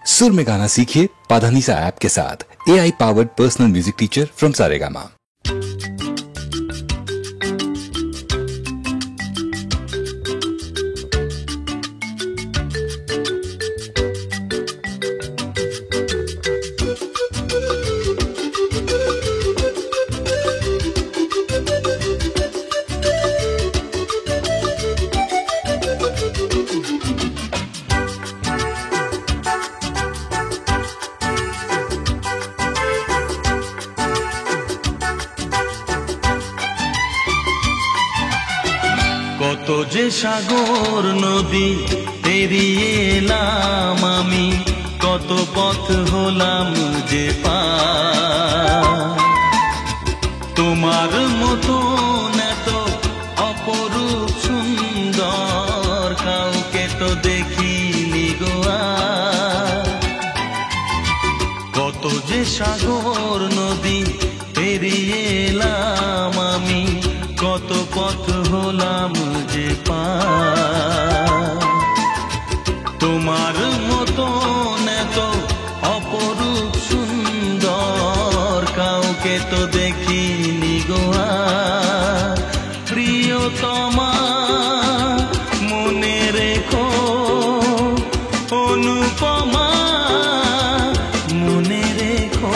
सुर में गाना सीखिए पाधानीसा ऐप के साथ। AI powered personal music teacher from Saregama. কত যে সাগর নদী পেরিয়ে এলাম আমি, কত পথ হলাম যে পার। তোমার মতো এত অপরূপ সুন্দর কাউকে তো দেখিনি গো আর। কত যে সাগর নদী পেরিয়ে এলাম আমি, কত পথ হলাম যে পার। তোমার মতো এত অপরূপ সুন্দর কাউকে তো দেখিনি গো আর। প্রিয়তমা মনে রেখো, অনুপমা মনে রেখো।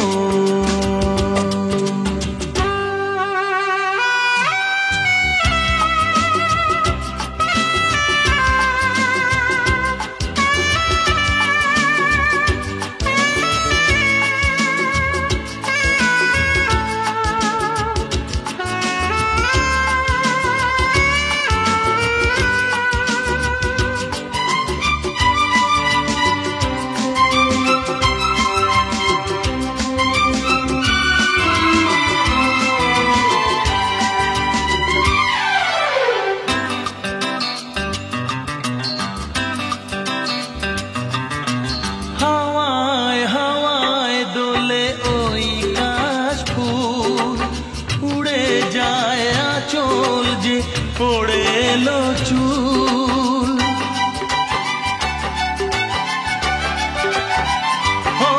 হাওয়ায় হাওয়ায় দোলে ওই কাশফুল, উড়ে যায় আঁচল যে পড়ে এলো চুল। ও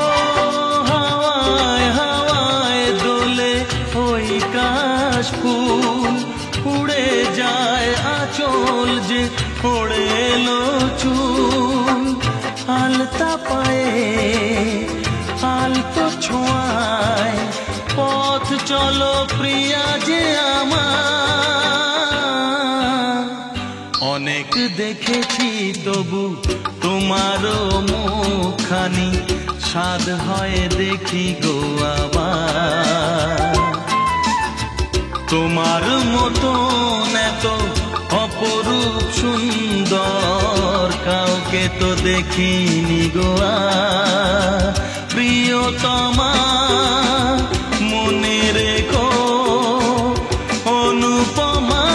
হাওয়ায় হাওয়ায় দোলে ওই কাশফুল, উড়ে যায় আঁচল যে পড়ে এলো চুল। আলতা পায়ে আলতো ছোঁয়ায় পথ চলো প্রিয়া যে আমার। অনেক দেখেছি তবু তোমারও মুখখানি, স্বাদ হয় দেখি গো আবার। তোমার মতো এত অপরূপ সুন্দর কাউকে তো দেখিনি গো আর। প্রিয়তমা মনে রেখো, অনুপমা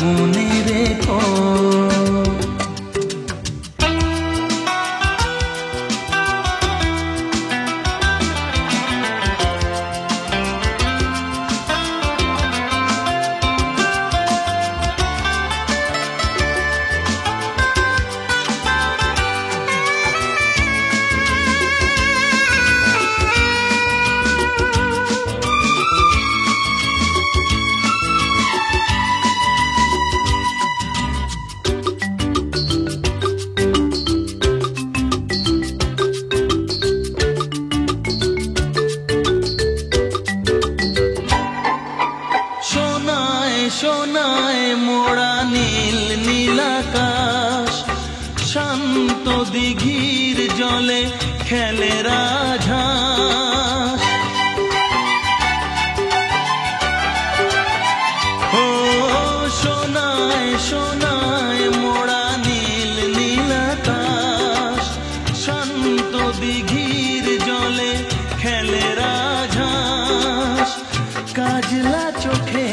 মনে রেখো। সোনায় মোড়া নীল নীলাকাশ, শান্ত দিঘির জলে খেলে রাজহাঁস। ও সোনায় সোনায় মোড়া নীল নীলাকাশ, শান্ত দিঘির জলে খেলে রাজহাঁস। কাজলা চোখে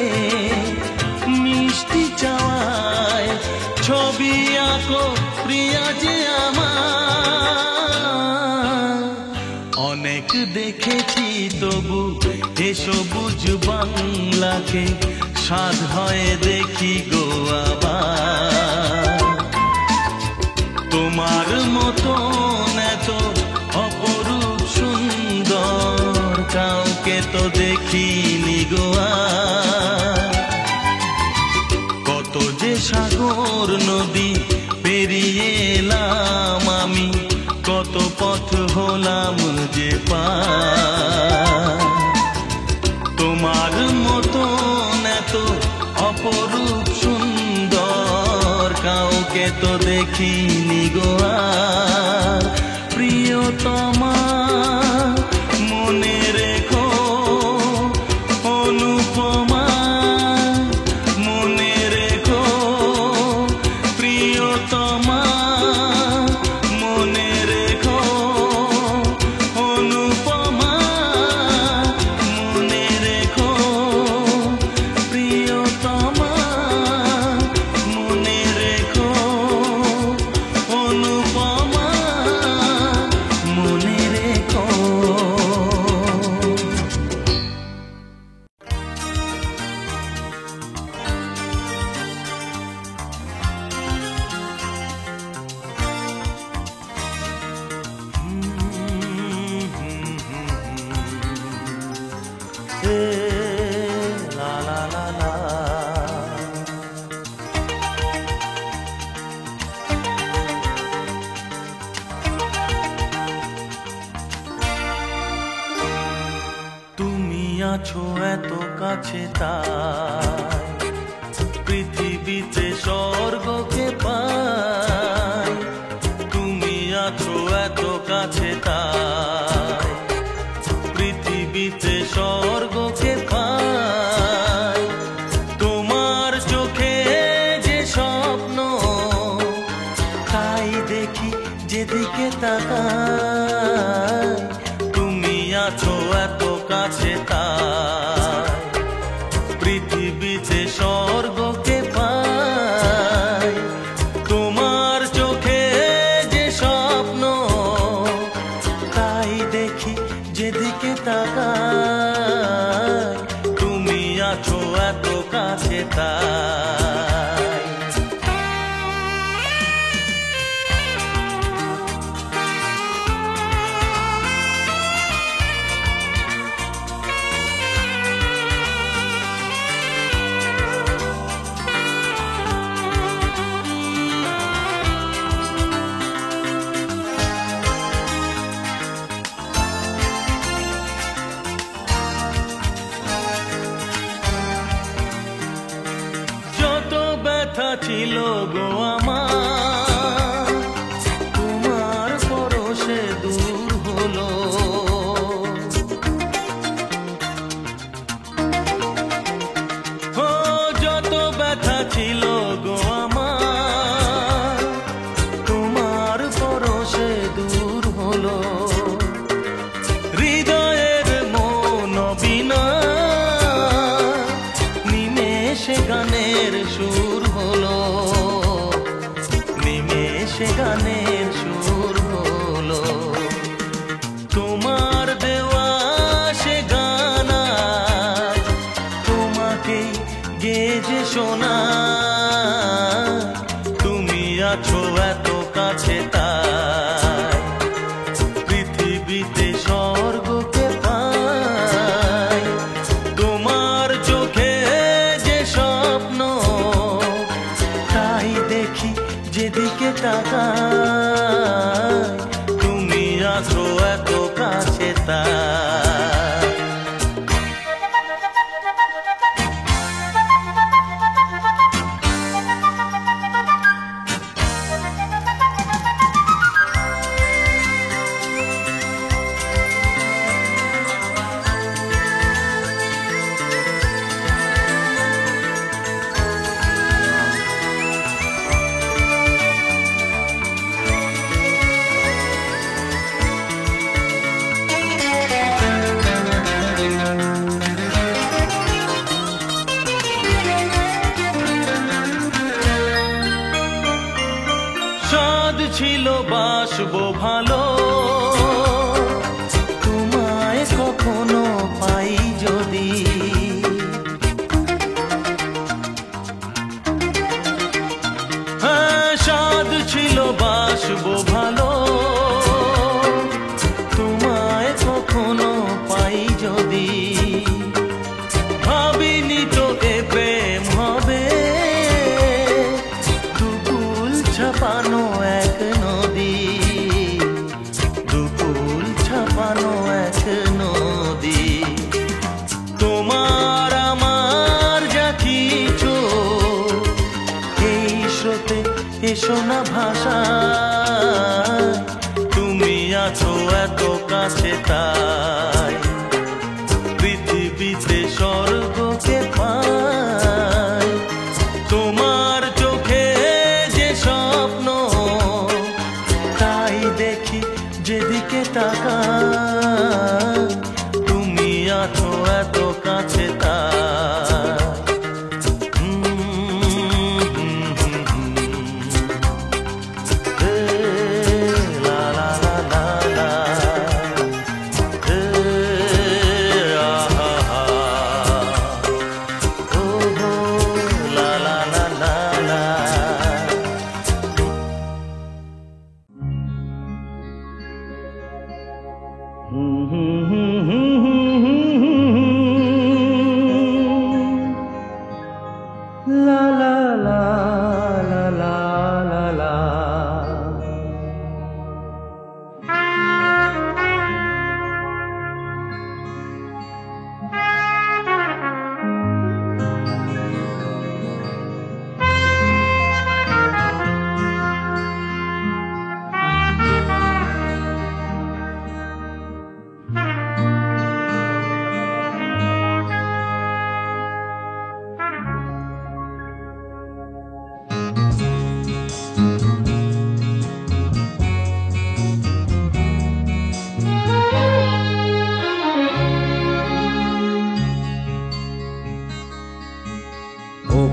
মিষ্টি চাওয়ায় ছবি আঁকো প্রিয়া যে আমার। অনেক দেখেছি তবু এ সবুজ বাংলাকে, স্বাদ হয় দেখি গো আবার। তোমার মতো পথ হলাম যে পার। তোমার মতন এত অপরূপ সুন্দর কাউকে তো দেখিনি গো আর। প্রিয়তমা মনে রেখো, অনুপমা মনে রেখো, প্রিয়তমা মনে রেখো, অনুপমা মনে রেখো, প্রিয়তমা মনে রেখো, অনুপমা মনে রেখো। La la la la. তুমি আছো এত কাছে তাই পৃথিবীতে স্বর্গকে পাই। তুমি আছো এত কাছে তাই পৃথিবীতে স্বর্গকে পাই। তোমার চোখে যে স্বপ্ন তাই দেখি যেদিকে তাকাই। তুমি আছো এত কাছে তাই পৃথিবীতে স্বর্গকে পাই। তোমার চোখে যে স্বপ্ন তাই দেখি যেদিকে তাকাই। তুমি আছো এত কাছে তাই। ব্যথা ছিল গো আমার তোমার পরশে দূর হলো। যত ব্যথা ছিল গো আমার তোমার পরশে দূর হলো। হৃদয়ের মন বিনা নিমেষে গানের সুর হলো, নিমেষে গানের সুর হলো। তোমার দেওয়া সে গানা তোমাকে গেজে শোনা। তুমি আছো এত কাছে তাই পৃথিবীতে স্বর্গকে পাই। তোমার চোখে যে স্বপ্ন তাই দেখি যেদিকে তাকাই। তুমি আছো এত কাছে তাই। ছিল বাসবো ভালো তোমায় কখনো পাই যদি। সাধ ছিল বাসবো ভালো তোমায় কখনো পাই যদি। ভাবিনি তো এ প্রেম হবে দুকুল ছাপানো এক নদী। এত কাছে তাই পৃথিবীতে স্বর্গকে পাই তোমার চোখে যে স্বপ্ন তাই দেখি যেদিকে তাকাই তুমি আছো এত কাছে তাই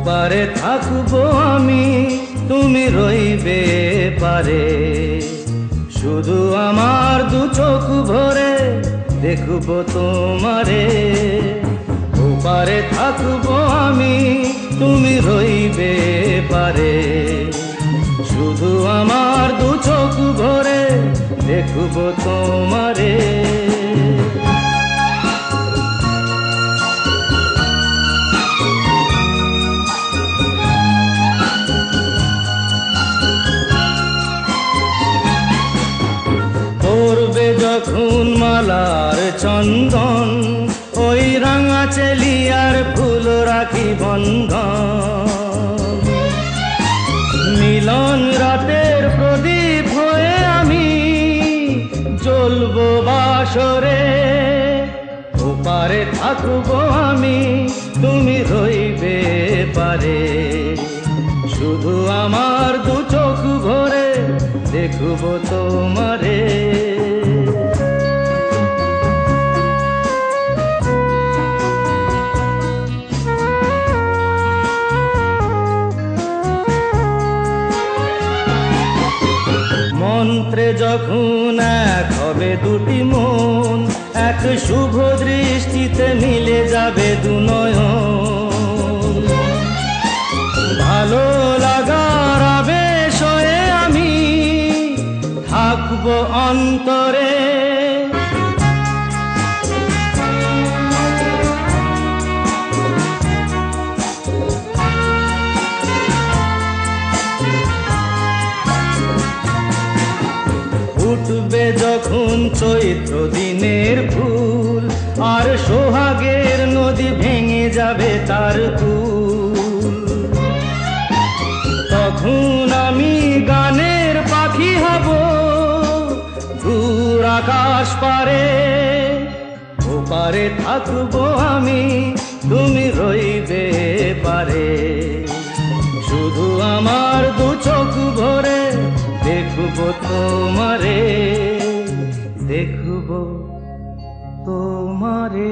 পারে থাকবো আমি তুমি রইবে পারে শুধু আমার দু চোখ ভরে দেখবো তোমারে ওপারে থাকবো আমি তুমি রইবে পারে শুধু আমার দু চোখ ভরে দেখবো তোমারে যখন মালার চন্দন ওই রাঙা চেলিয়ার ফুল রাখি বন্ধন মিলন রাতের প্রদীপ হয়ে আমি জ্বলবো বাসরে ওপারে থাকবো আমি তুমি রইবে পারে শুধু আমার দু চোখ ভরে দেখবো তোমারে মন্ত্রে যখন এক হবে দুটি মন এক শুভ দৃষ্টিতে মিলে যাবে দু নয়ন ভালো লাগার আবেশ হয়ে আমি থাকবো অন্তরে উঠবে যখন চৈত্র দিনের ফুল আর সোহাগের নদী ভেঙে যাবে তার কুল তখন আমি গানের পাখি হব দূর আকাশ পারে ওপারে থাকবো আমি তুমি রইবে পারে শুধু আমার দু চোখ ভরে দেখবো তোমারে দেখবো তোমারে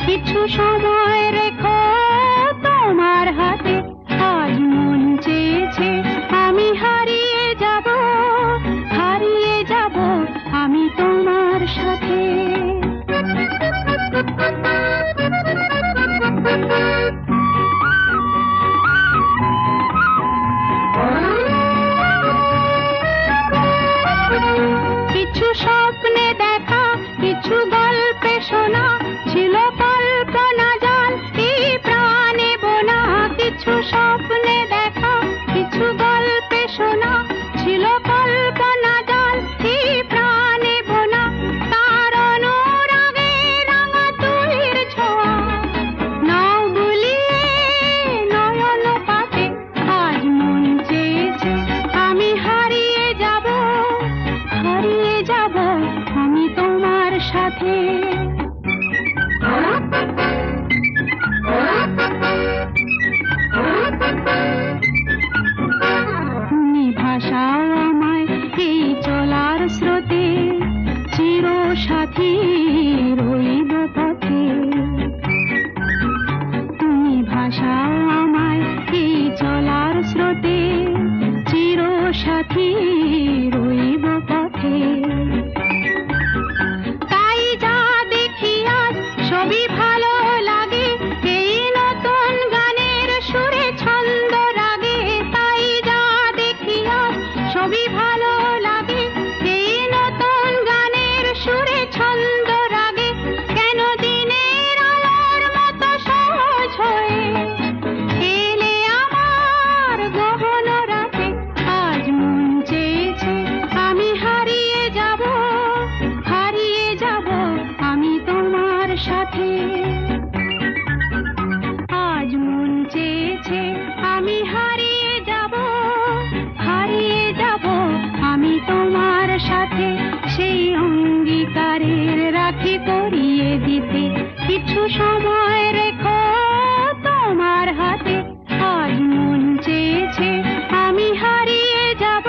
কিছু সময় রেখো তোমার হাতে আজ মন চেয়েছে আমি হারিয়ে যাব তুমি ভাষাও আমায় এই চলার স্রোতে, চির সাথী রইব পথে। তুমি ভাষাও আমায় এই চলার স্রোতে, চির সাথী রইব পথে। তাই যা দেখি আজ সবই ভালো লাগে, এই নতুন গানের সুরে ছন্দ রাগে। তাই যা দেখি আজ সবই ভালো লাগে, এই নতুন গানের সুরে ছন্দ রাগে। কেন দিনের আলোর মতো সহজ হয়ে এলে আমার গহন রাতে। আজ মন চেয়েছে আমি হারিয়ে যাব, হারিয়ে যাব আমি তোমার সাথে। আজ মন চেয়েছে আমি হারিয়ে যাব, হারিয়ে যাব আমি তোমার সাথে। সেই অঙ্গীকারের রাখি পরিয়ে দিতে কিছু সময় রেখো তোমার হাতে। আজ মন চেয়েছে আমি হারিয়ে যাব,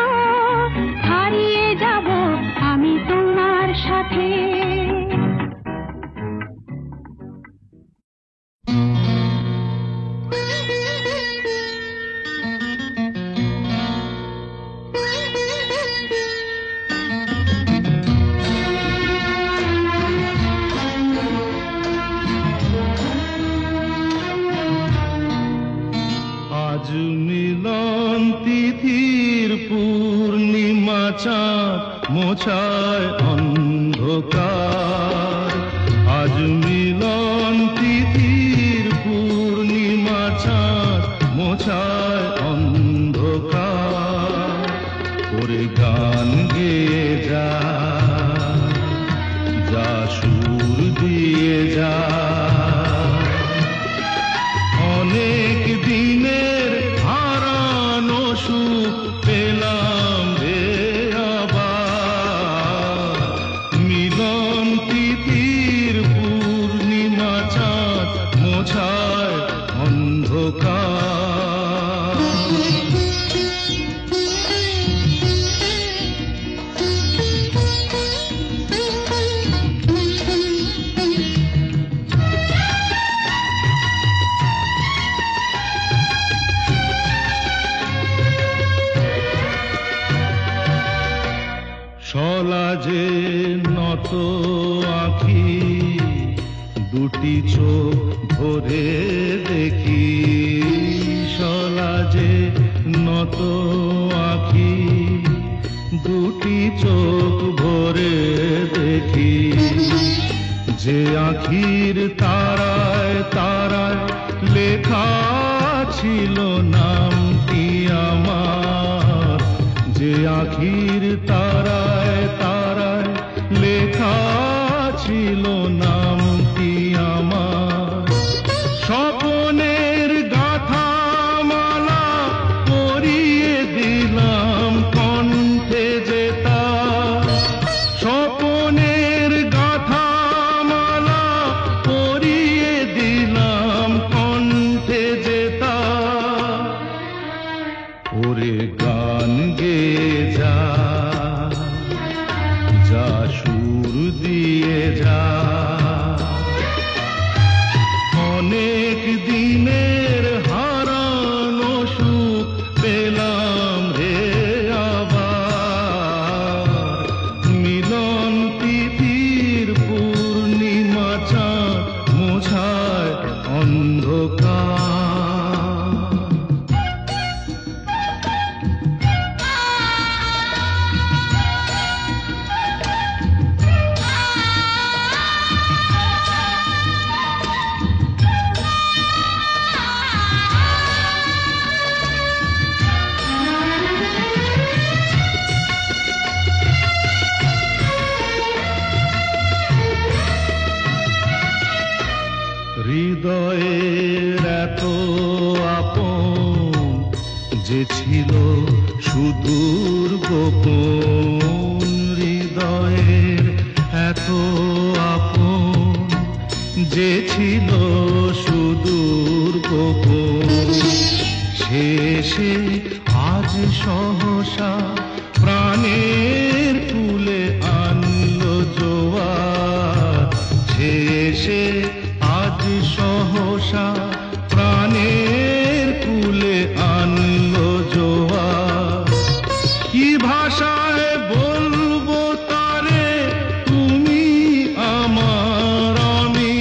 হারিয়ে যাব আমি তোমার সাথে। আজ মিলন তিথির পূর্ণিমা চাঁদ মোছায় অন্ধকার। আজ মিলন তিথির পূর্ণিমা চাঁদ মোছায় অন্ধকার। ওরে গান গেয়ে যা, যা সুর দিয়ে যা। অনেক দিনের হারানো সুখ পেলাম রে আবার। মিলন তিথির পূর্ণিমা চাঁদ মোছায় অন্ধকার। সলাজে নত আঁখি, দুটি চোখ ভরে দেখি। সলাজে নত আঁখি, দুটি চোখ ভরে দেখি। যে আঁখির তারায় তারায় লেখা ছিল নামটি আমার। যে আঁখির তারায় তারায় লেখা ছিল নামটি আমার। স্বপনের গাথা মালা পরিয়ে দিলাম কণ্ঠে যেতা। স্বপনের গাথা মালা পরিয়ে দিলাম কণ্ঠে যেতা। ওরে গান গেয়ে যা, যা সুর দিয়ে যা। অনেক দিনের হারানো সুখ পেলাম রে আবার। মিলন তিথির পূর্ণিমা চাঁদ মোছায় অন্ধকার। হৃদয়ের এত আপন যে ছিল সুদূর গোপন। হৃদয়ের এত আপন যে ছিল সুদূর গোপন, শেষে আজ সহসা প্রাণের কুলে আনলো জোয়ার। শেষে আজ সহসা প্রাণের কুলে আনলো জোয়ার। কি ভাষায় বলবো তারে, তুমি আমার আমি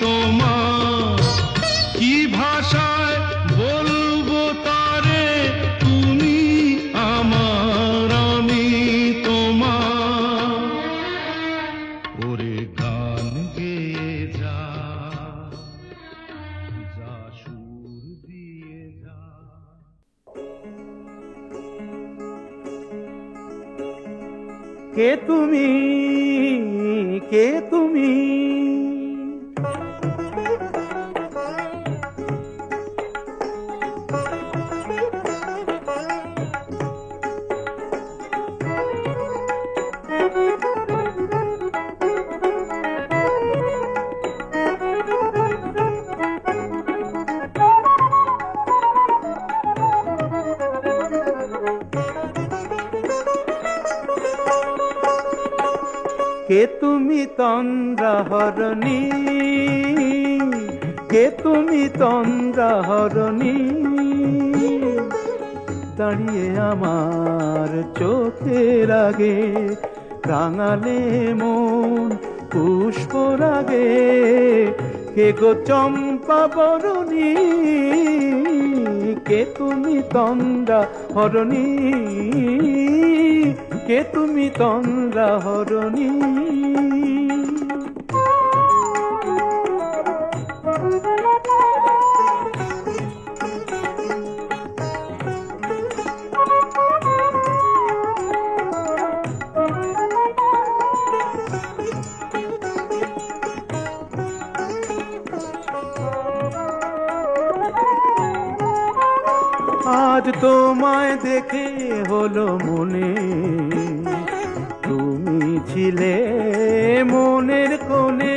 তোমার। কি ভাষায় বলবো তারে, তুমি আমার আমি তোমার। ওরে গান গেয়ে যা, যা সুর দিয়ে যা। কে তুমি, কে তুমি, কে তুমি তন্দ্রাহরণী, কে তুমি তন্দ্রাহরণী, দাঁড়িয়ে আমার চোখের আগে রাঙালে মন পুষ্পর আগে। কে গো চম্পা বরণী, কে তুমি তন্দ্রাহরণী, কে তুমি তন্দ্রাহরণী। আজ তোমায় দেখে হলো মনে, তুমি ছিলে মনের কোণে।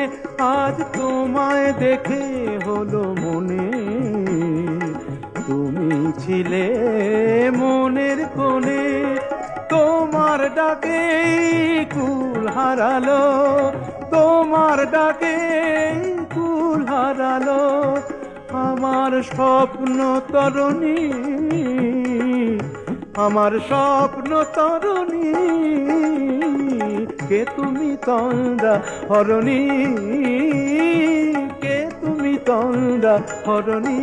আজ তোমায় দেখে হলো মনে, তুমি ছিলে মনের কোণে। তোমার ডাকে কুল হারালো, তোমার ডাকে কুল হারালো আমার স্বপ্ন তরুণী, আমার স্বপ্ন তরুণী। কে তুমি তন্দ্রাহরণী, কে তুমি তন্দ্রাহরণী।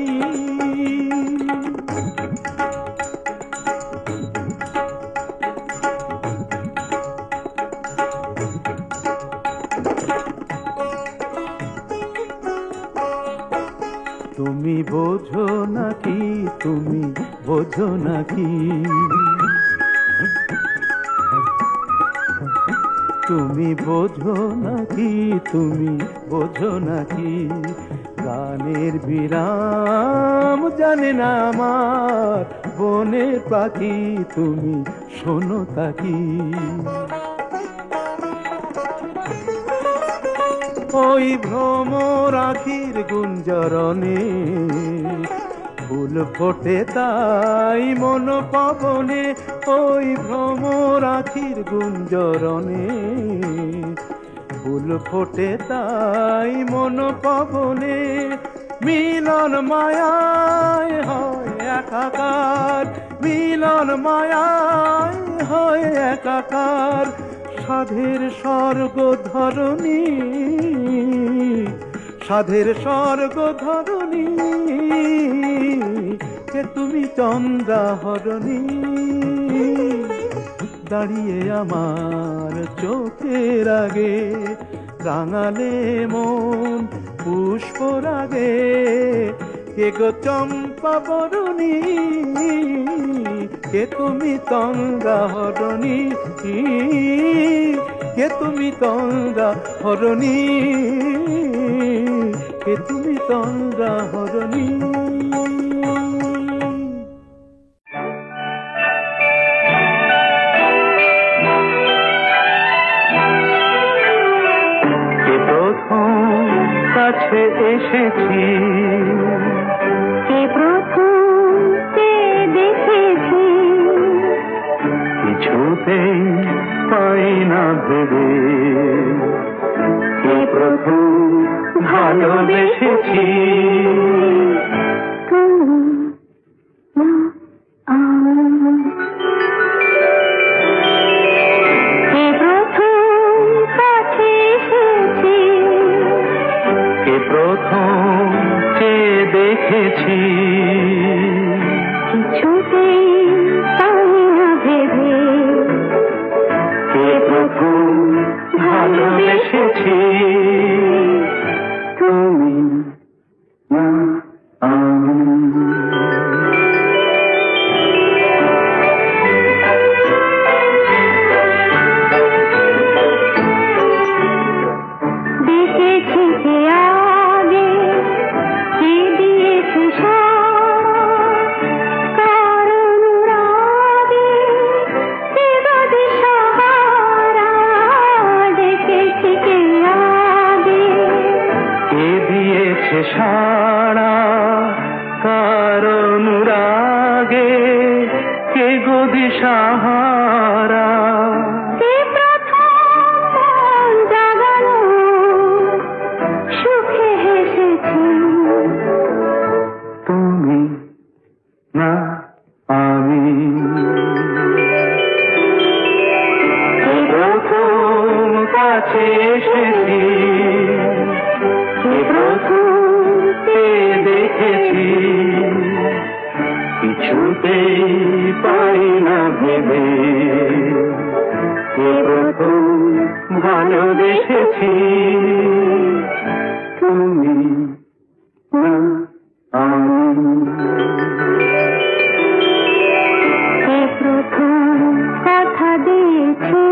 তুমি বোঝো নাকি, তুমি বোঝো নাকি, তুমি বোঝো নাকি, তুমি বোঝো নাকি। গানের বিরাম জানে না আমার বনের পাখি, তুমি শোনো তাকি। ওই ভ্রমর আখির গুঞ্জরণে ফুল ফোটে তাই মন পবনে। ওই ভ্রমর আখির গুঞ্জরণে ফুল ফোটে তাই মন পবনে। মিলন মায়ায় হয় একাকার, মিলন মায়ায় হয় একাকার। সাধের স্বর্গ ধরণী, সাধের স্বর্গ ধরণী। কে তুমি চন্দ্রাহরণী, দাঁড়িয়ে আমার চোখের আগে রাঙালে মন পুষ্পর আগে। কে গো চম্পা বরণী, কে তুমি তন্দ্রাহরণী, কে তুমি তন্দ্রাহরণী, কে তুমি তন্দ্রাহরণী। কে প্রথম কাছে এসেছি, কে প্রথম কে দেখেছি, কিছুতেই পাই না ভেবে, কে প্রথম ভালোবেসেছি। তুমি না আমি। কে প্রথম কাছে এসেছি, কে প্রথম চেয়ে দেখেছি, কিছুতেই পাই না ভেবে, কে প্রথম ভালোবেসেছি। তুমি না আমি। দেখেছি কে আগে, কে দিয়েছে সাড়া, কার অনুরাগে, কে বাদে সাহারা। দেখেছি কে আগে, কে দিয়েছে সাড়া, কার অনুরাগে, কে গো দিশাহারা। কে প্রথম মন জাগানো, সুখে হেসেছি। তুমি না আমি। কে প্রথম কাছে এসেছি, কে প্রথম পেয়ে দেখেছি, কিছুতেই পাই না ভেবে, কে প্রথম ভালোবেসেছি। তুমি না আমি। কে প্রথম কথা দিয়েছে,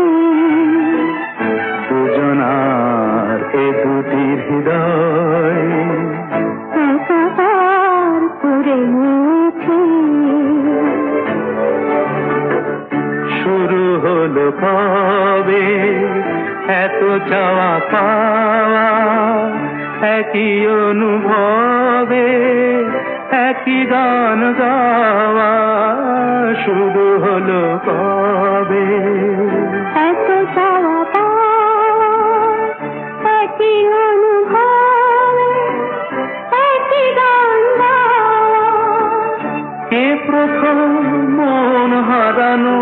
দুজনার এ দুটি হৃদয় একাকার করে নিয়েছে। শুরু হলো কবে এত চাওয়া পাওয়া, একই অনুভবে একই গান গাওয়া। শুরু হলো কবে এত চাওয়া পাওয়া, একই অনুভবে একই গান গাওয়া। কে প্রথম মন হারানো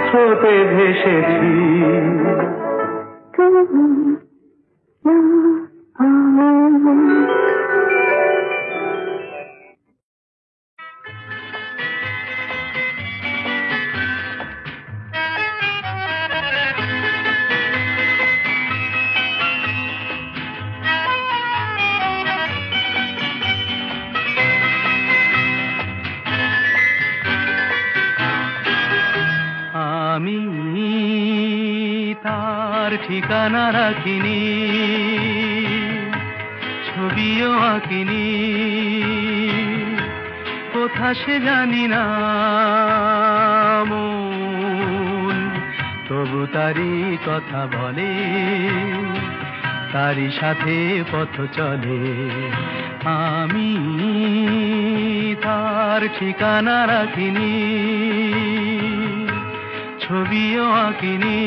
স্রোতে ভেসেছি। তুমি না আমি। আমি তার ঠিকানা রাখিনি, ছবিও আঁকিনি, কোথা সে জানি না মন, তবু তারই কথা বলে, তারই সাথে পথ চলে। আমি তার ঠিকানা রাখিনি, ছবিও আঁকিনি,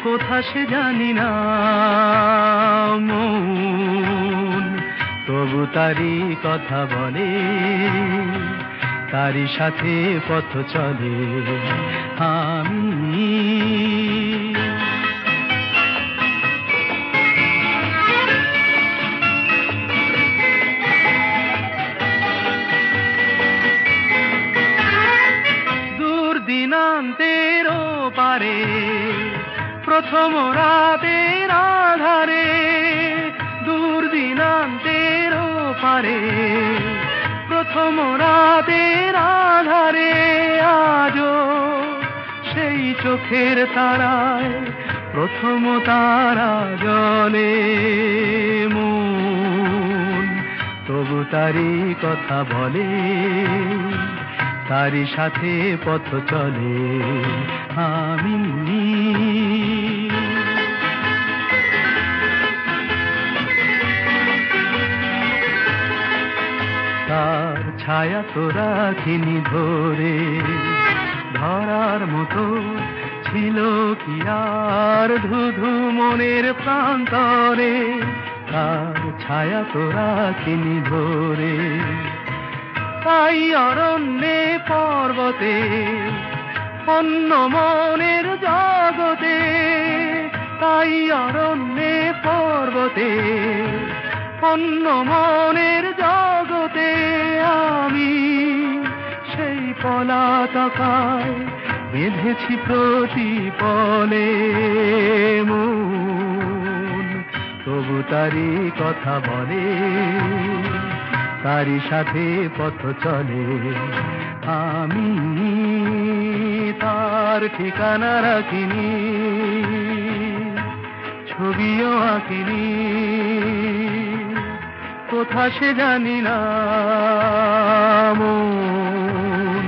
কোথা সে জানি না মন, তবু তারই কথা বলে, তারই সাথে পথ চলে। আমি দিনান্তের পারে, প্রথম রাতের আধারে, দূর দিনান্তের পারে, প্রথম রাতের আধারে, আজও সেই চোখের তারায় প্রথম তারা জ্বলে মন, তবু তারই কথা বলে, তারই সাথে পথ চলে। আমি ছায়া তো রাখিনি ধরে, ধরার মতো ছিল কি আর ধুধু মনের প্রান্তরে, তার ছায়া তো রাখিনি ধরে। তাই অরণ্যে পর্বতে অন্য মনের জগতে, তাই অরণ্যে পর্বতে অন্য মনের জগতে আমি সেই পলাতকায় বেঁধেছি প্রতিপলে মন। তবু তারি কথা বলে, তারি সাথে পথ চলে, আমি তার ঠিকানা রাখিনি, ছবিও আঁকিনি, কোথা সে জানি না মন।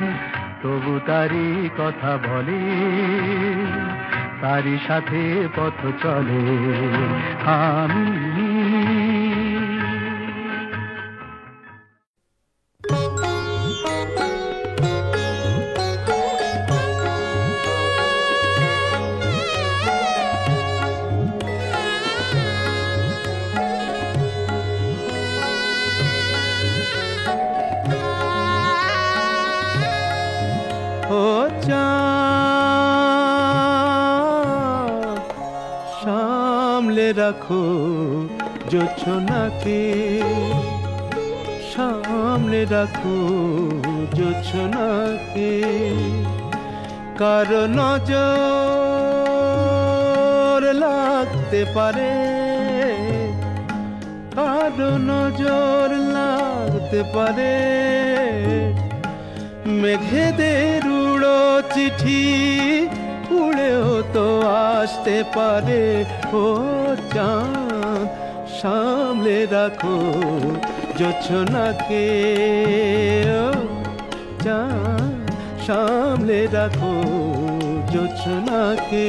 তবু তারি কথা বলে, তারি সাথে পথ চলে, আমি সামলে রাখো জোছনাকে, সামলে রাখো জোছনাকে, কারো নজর লাগতে পারে, কারো নজর লাগতে পারে। মেঘেদের উড়ো চিঠি উড়েও তো আসতে পারে। ও চাঁদ সামলে রাখো জোছনাকে, ও চাঁদ সামলে রাখো জোছনাকে।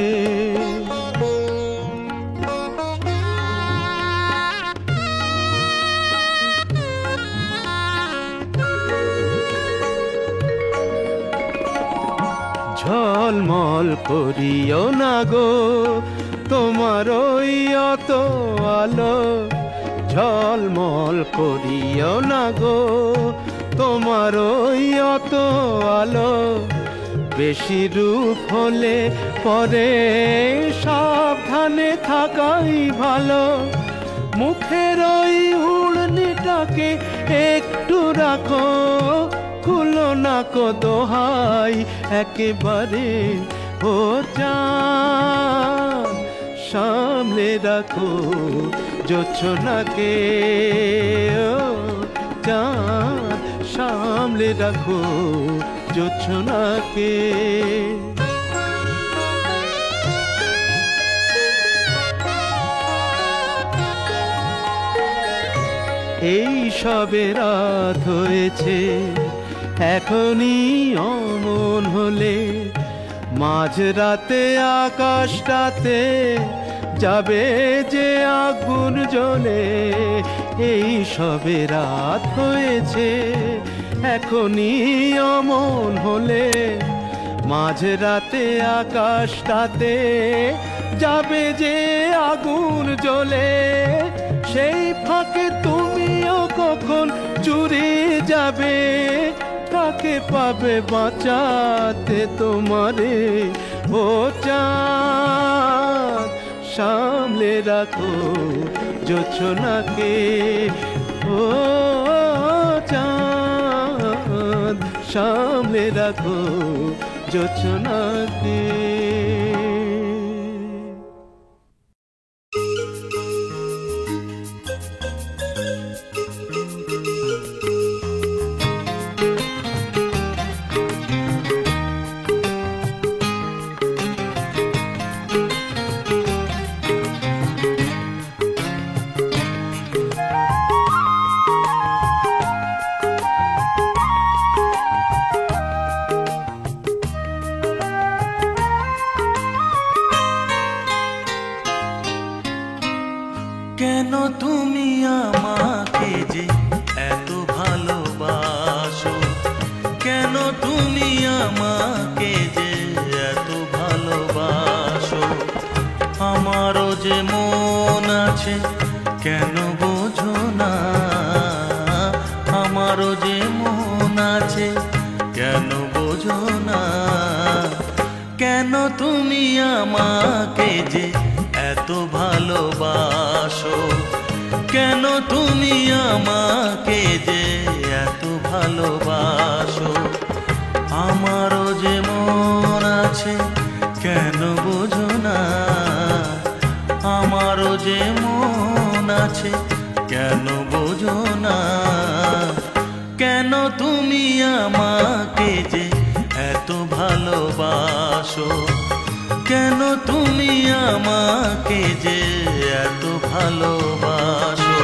ঝলমল করিও না গো তোমার ওই অত আলো, ঝলমল করিও না গো তোমার ওই অত আলো। বেশি রূপ হলে পরে সাবধানে থাকাই ভালো। মুখের ওই উড়নিটাকে একটু রাখো, খুলো না কো দোহাই একেবারে। ও চাঁদ সামলে রাখো জোছনাকে, ও চাঁদ সামলে রাখো জোছনাকে। এই সবে রাত হয়েছে, এখনই অমন হলে মাঝরাতে আকাশটাতে যাবে যে আগুন জ্বলে। এই সবে রাত হয়েছে, এখনই অমন হলে মাঝরাতে আকাশটাতে যাবে যে আগুন জ্বলে। সেই ফাঁকে তুমিও কখন চুরি যাবে, কাকে পাবে বাঁচাতে তোমারে। ও চাঁদ সামলে রাখো জোছনাকে, ও চাঁদ সামলে রাখো জোছনাকে। তুমি আমাকে যে এত ভালোবাসো। আমারও যে মন আছে কেন বোঝো না, আমারও যে মন আছে কেন বোঝো না। কেন তুমি আমাকে যে এত ভালোবাসো, কেন তুমি আমাকে যে এত ভালোবাসো। আমারও যে মন আছে কেন বোঝো না, আমারও যে মন আছে কেন বোঝো না। কেন তুমি আমাকে যে এত ভালোবাসো, কেন তুমি আমাকে যে এত ভালোবাসো।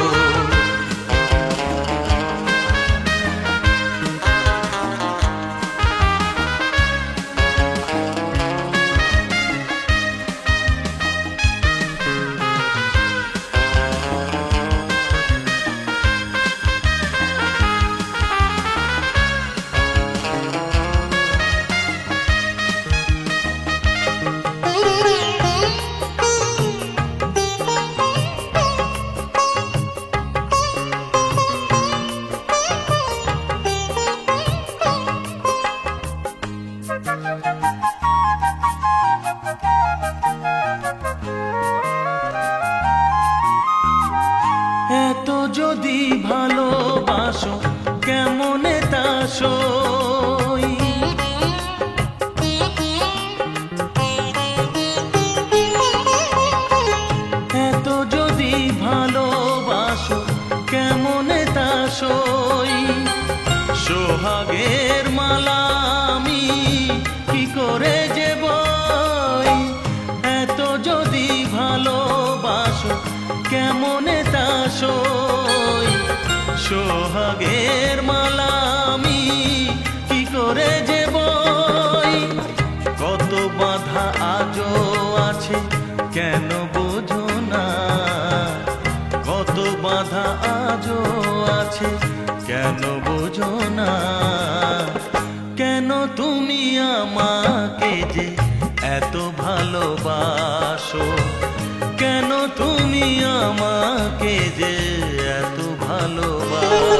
এত যদি ভালোবাসো কেমনে তা সই, এত যদি ভালোবাসো কেমনে তা সই। সোহাগের মালা আমি কি করে যে বই, এত যদি ভালোবাসো কেমনে তা সই। সোহাগের মালা আমি কি করে যে বই। কত বাধা আজও আছে কেন বোঝো না, কত বাধা আজও আছে কেন বোঝো না। কেন তুমি আমাকে যে এত ভালোবাসো, কেন তুমি আমাকে যে এত ভালোবাসো।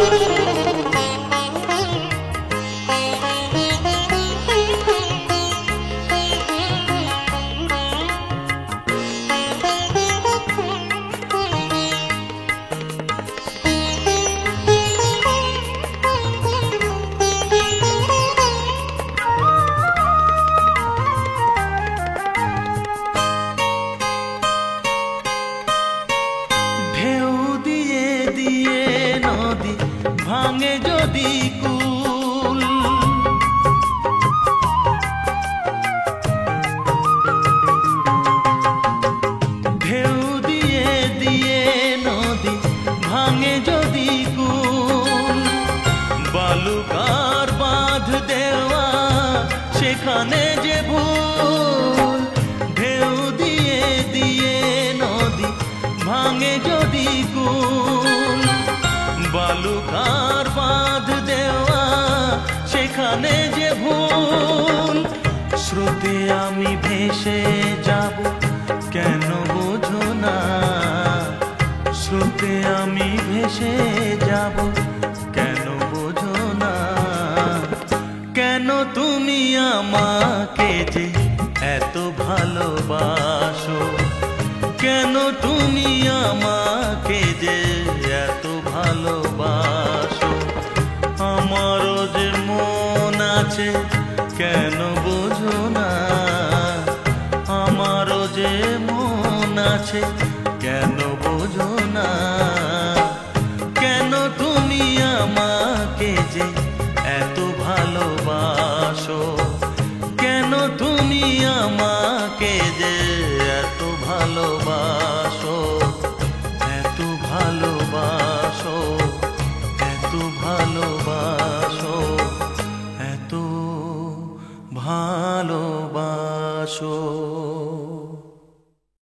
ঢেউ দিয়ে দিয়ে নদী ভাঙে যদি কুল, ঢেউ দিয়ে দিয়ে নদী ভাঙে যদি কুল। বালুকার বাঁধ দেওয়া সেখানে যে ভুল। ঢেউ দিয়ে দিয়ে নদী ভাঙে যদি কুল, বালুকার বাঁধ দেওয়া সেখানে যে ভুল। স্রোতে আমি ভেসে যাব কেন বোঝো না, স্রোতে আমি ভেসে যাব কেন বোঝো না। কেন তুমি আমাকে যে এত ভালোবাসো, কেন তুমি আমাকে যে এত ভালোবাসো। আমারও যে মন আছে কেন বোঝো না, আমারও যে মন আছে কেন বোঝো না। কেন তুমি আমাকে যে এত ভালোবাসো, কেন তুমি আমাকে যে এত ভালোবাসো, এত ভালোবাসো, এত ভালোবাসো, এত ভালোবাসো।